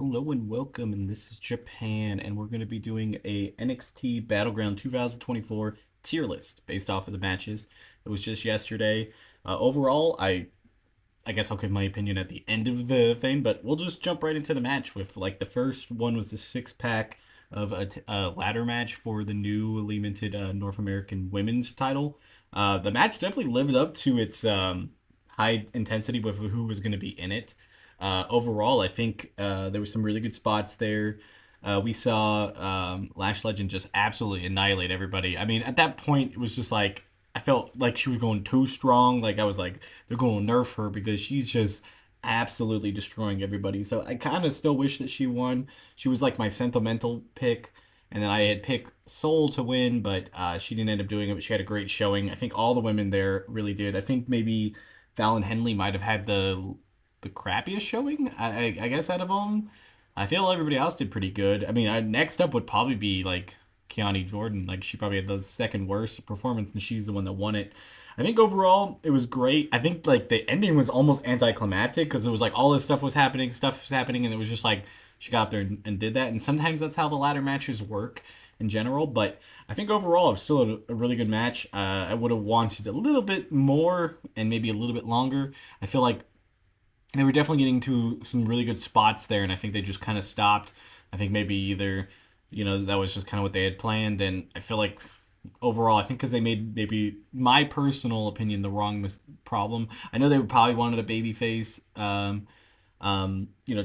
Hello and welcome, and this is Japan, and we're going to be doing a NXT Battleground 2024 tier list based off of the matches. It was just yesterday. Overall, I guess I'll give my opinion at the end of the thing, but we'll just jump right into the match with like the first one was the six pack of a ladder match for the newly minted North American Women's title. The match definitely lived up to its high intensity with who was going to be in it. Overall, I think there were some really good spots there. We saw Lash Legend just absolutely annihilate everybody. I mean, at that point, it was just like I felt like she was going too strong. Like I was like, they're going to nerf her because she's just absolutely destroying everybody. So I kind of still wish that she won. She was like my sentimental pick. And then I had picked Soul to win, but she didn't end up doing it. But she had a great showing. I think all the women there really did. I think maybe Fallon Henley might have had the crappiest showing, I guess, out of them. I feel everybody else did pretty good. I mean, next up would probably be like Keani Jordan. Like she probably had the second worst performance, and she's the one that won it. I think overall it was great. I think like the ending was almost anticlimactic because it was like all this stuff was happening, and it was just like she got up there and did that. And sometimes that's how the ladder matches work in general. But I think overall it was still a really good match. I would have wanted a little bit more and maybe a little bit longer. I feel like they were definitely getting to some really good spots there, and I think they just kind of stopped. I think maybe either, that was just kind of what they had planned, and I feel like overall, I think because they made maybe my personal opinion the wrong problem. I know they would probably wanted a babyface,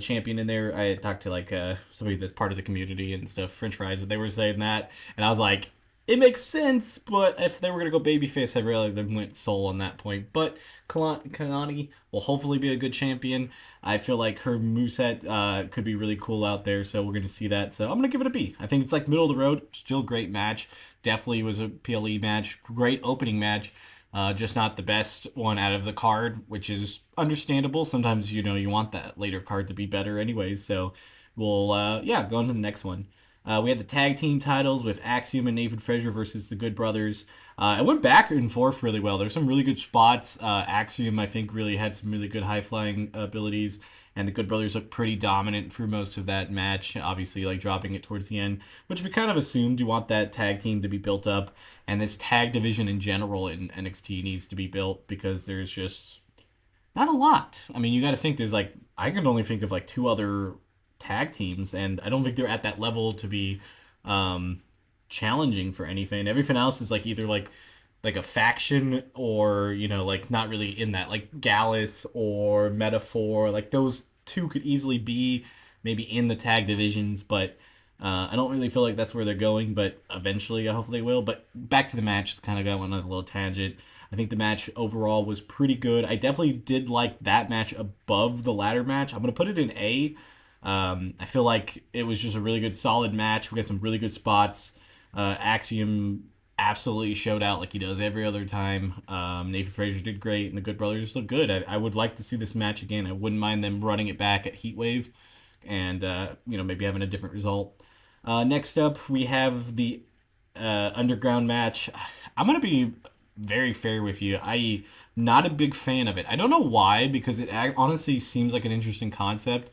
champion in there. I had talked to like somebody that's part of the community and stuff, French fries, and they were saying that, and I was like, it makes sense, but if they were gonna go babyface, I'd rather them went Soul on that point. But Kanani will hopefully be a good champion. I feel like her moveset could be really cool out there, so we're gonna see that. So I'm gonna give it a B. I think it's like middle of the road, still great match. Definitely was a PLE match, great opening match. Just not the best one out of the card, which is understandable. Sometimes you want that later card to be better, anyways. So we'll go on to the next one. We had the tag team titles with Axiom and Nathan Frazier versus the Good Brothers. It went back and forth really well. There's some really good spots. Axiom, I think, really had some really good high flying abilities, and the Good Brothers looked pretty dominant through most of that match. Obviously, like dropping it towards the end, which we kind of assumed you want that tag team to be built up, and this tag division in general in NXT needs to be built because there's just not a lot. I mean, you got to think there's like I can only think of like two other tag teams, and I don't think they're at that level to be um, challenging for anything. Everything else is like either like a faction or like not really in that, like Gallus or Metaphor. Like those two could easily be maybe in the tag divisions, but I don't really feel like that's where they're going. But eventually, I hope they will. But back to the match, kind of got on a little tangent. I think the match overall was pretty good. I definitely did like that match above the ladder match. I'm gonna put it in A. I feel like it was just a really good, solid match. We got some really good spots. Axiom absolutely showed out like he does every other time. Nathan Frazier did great, and the Good Brothers look good. I would like to see this match again. I wouldn't mind them running it back at Heatwave, and maybe having a different result. Next up, we have the underground match. I'm gonna be very fair with you. I'm not a big fan of it. I don't know why, because it honestly seems like an interesting concept,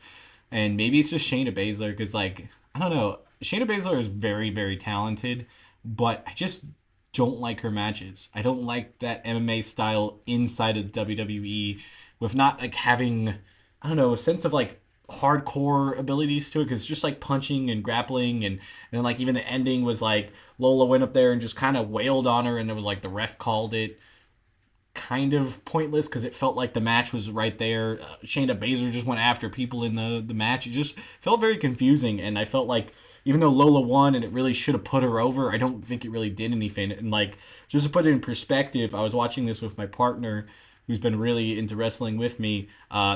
and maybe it's just Shayna Baszler because like I don't know. Shayna Baszler is very very talented, but I just don't like her matches. I don't like that MMA style inside of WWE with not like having I don't know a sense of like hardcore abilities to it because it's just like punching and grappling and then like even the ending was like Lola went up there and just kind of wailed on her and it was like the ref called it kind of pointless because it felt like the match was right there. Shayna Baszler just went after people in the match. It just felt very confusing, and I felt like even though Lola won and it really should have put her over, I don't think it really did anything. And like just to put it in perspective, I was watching this with my partner who's been really into wrestling with me.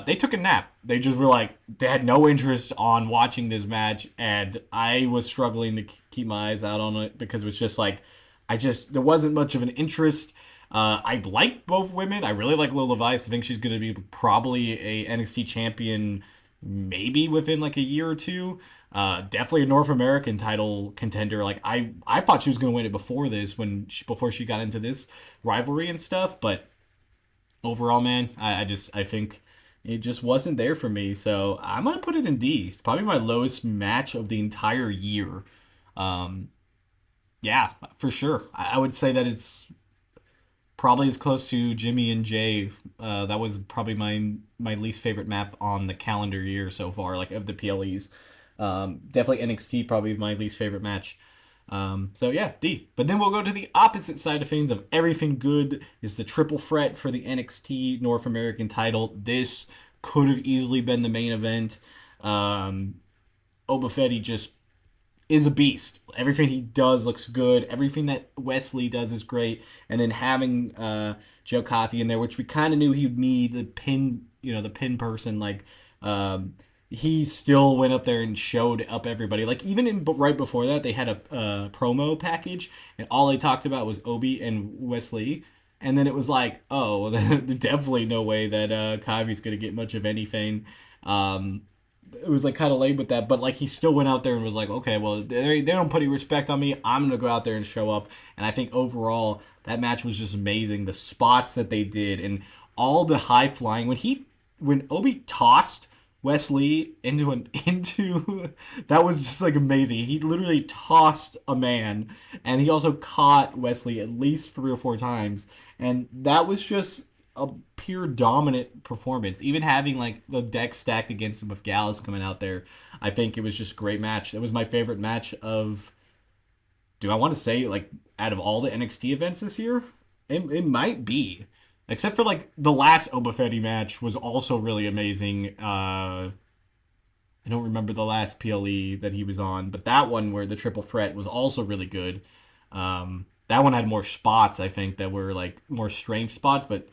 They took a nap. They just were like they had no interest on watching this match, and I was struggling to keep my eyes out on it because it was just like there wasn't much of an interest. I like both women. I really like Lola Vice. I think she's going to be probably a NXT champion, maybe within like a year or two. Definitely a North American title contender. Like I thought she was going to win it before this, before she got into this rivalry and stuff. But overall, man, I think It just wasn't there for me, so I'm gonna put it in D. It's probably my lowest match of the entire year. Um, yeah, for sure. I would say that it's probably as close to Jimmy and Jay. That was probably my least favorite map on the calendar year so far, like of the PLEs. Definitely NXT, probably my least favorite match. So yeah, D. But then we'll go to the opposite side of things of everything good is the triple threat for the NXT North American title. This could have easily been the main event. Um, Obafeti just is a beast. Everything he does looks good. Everything that Wesley does is great. And then having Joe Coffey in there, which we kind of knew he'd need the pin, the pin person. Like he still went up there and showed up everybody. Like even in right before that, they had a promo package, and all they talked about was Obi and Wesley. And then it was like, oh, well, definitely no way that Kavi's gonna get much of anything. Um, it was like kind of lame with that, but like he still went out there and was like, okay, well they don't put any respect on me. I'm gonna go out there and show up. And I think overall that match was just amazing. The spots that they did and all the high flying when Obi tossed Wesley into that was just like amazing. He literally tossed a man, and he also caught Wesley at least 3 or 4 times, and that was just a pure dominant performance. Even having like the deck stacked against him with Gallus coming out there, I think it was just a great match. It was my favorite match of. Do I want to say like out of all the NXT events this year? It might be, except for like the last Oba Fett match was also really amazing. I don't remember the last PLE that he was on, but that one where the triple threat was also really good. That one had more spots, I think, that were like more strength spots, but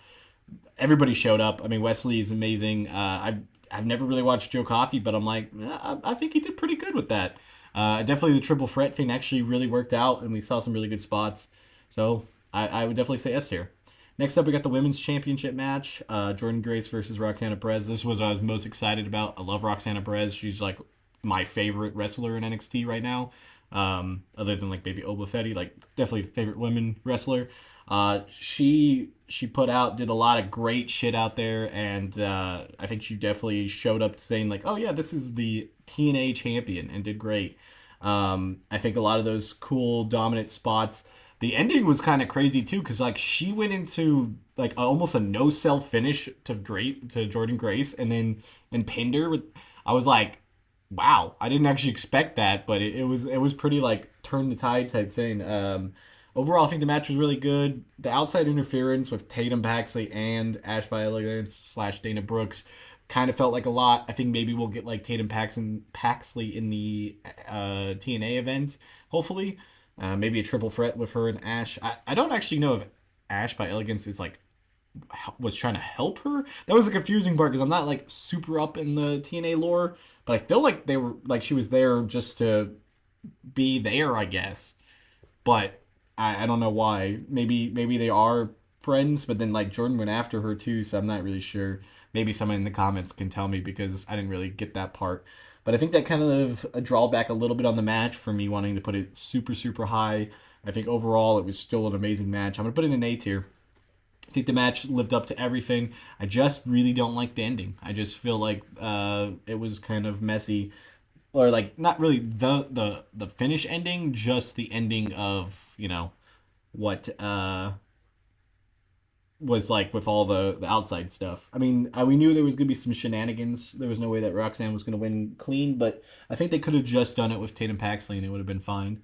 everybody showed up. I mean, Wesley is amazing. I've never really watched Joe Coffey, but I'm like, I think he did pretty good with that. Definitely the triple threat thing actually really worked out, and we saw some really good spots. So I would definitely say S tier. Next up, we got the women's championship match: Jordan Grace versus Roxana Perez. This was what I was most excited about. I love Roxana Perez. She's like my favorite wrestler in NXT right now. Other than like maybe Oba Fetty, like definitely favorite women wrestler. She did a lot of great shit out there, and I think she definitely showed up saying like, oh yeah, this is the TNA champion, and did great. I think a lot of those cool dominant spots. The ending was kind of crazy too, because like she went into like almost a no sell finish to Jordan Grace, and pinned her with. I was like, wow, I didn't actually expect that, but it was pretty like turn the tide type thing. Overall, I think the match was really good. The outside interference with Tatum Paxley and Ash by Elegance / Dana Brooks kind of felt like a lot. I think maybe we'll get like Paxley in the TNA event, hopefully. Maybe a triple threat with her and Ash. I don't actually know if Ash by Elegance is like was trying to help her. That was the confusing part because I'm not like super up in the TNA lore, but I feel like they were like she was there just to be there, I guess. But I don't know why. Maybe they are friends, but then like Jordan went after her too, so I'm not really sure. Maybe someone in the comments can tell me because I didn't really get that part. But I think that kind of a drawback a little bit on the match for me wanting to put it super super high. I think overall it was still an amazing match. I'm gonna put it in A tier. I think the match lived up to everything. I just really don't like the ending. I just feel like it was kind of messy, or like not really the finish ending, just the ending of what was like with all the outside stuff. I mean, we knew there was gonna be some shenanigans. There was no way that Roxanne was gonna win clean, but I think they could have just done it with Tatum Paxley and it would have been fine.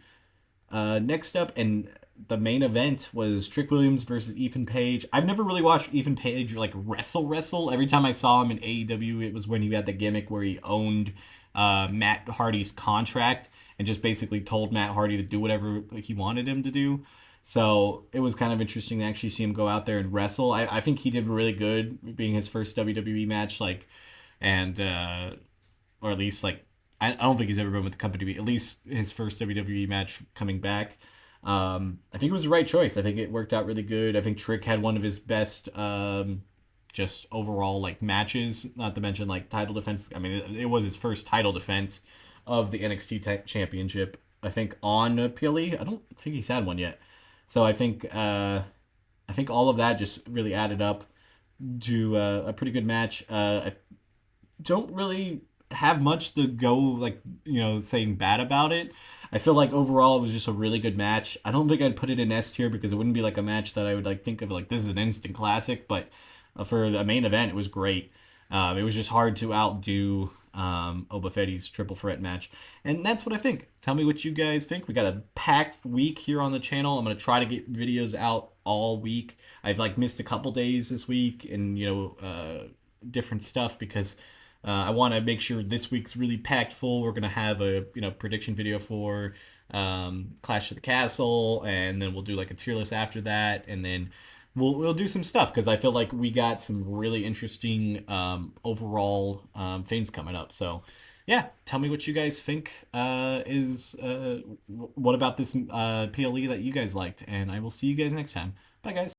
Next up, and the main event was Trick Williams versus Ethan Page. I've never really watched Ethan Page like wrestle. Every time I saw him in AEW, it was when he had the gimmick where he owned Matt Hardy's contract and just basically told Matt Hardy to do whatever he wanted him to do. So it was kind of interesting to actually see him go out there and wrestle. I think he did really good, being his first WWE match, like, and or at least like I don't think he's ever been with the company, but at least his first WWE match coming back. I think it was the right choice. I think it worked out really good. I think Trick had one of his best, just overall like matches. Not to mention like title defense. I mean, it was his first title defense of the NXT Championship. I think on PLE. I don't think he's had one yet. So I think all of that just really added up. do a pretty good match. I don't really have much to go like saying bad about it. I feel like overall it was just a really good match. I don't think I'd put it in S tier because it wouldn't be like a match that I would like think of like this is an instant classic. But for the main event, it was great. It was just hard to outdo Oba Fetti's triple threat match, and that's what I think. Tell me what you guys think. We got a packed week here on the channel. I'm gonna try to get videos out all week. I've like missed a couple days this week, and different stuff because I want to make sure this week's really packed full. We're gonna have a prediction video for Clash of the Castle, and then we'll do like a tier list after that, and then we'll do some stuff because I feel like we got some really interesting overall things coming up. So yeah, tell me what you guys think is what about this PLE that you guys liked, and I will see you guys next time. Bye guys.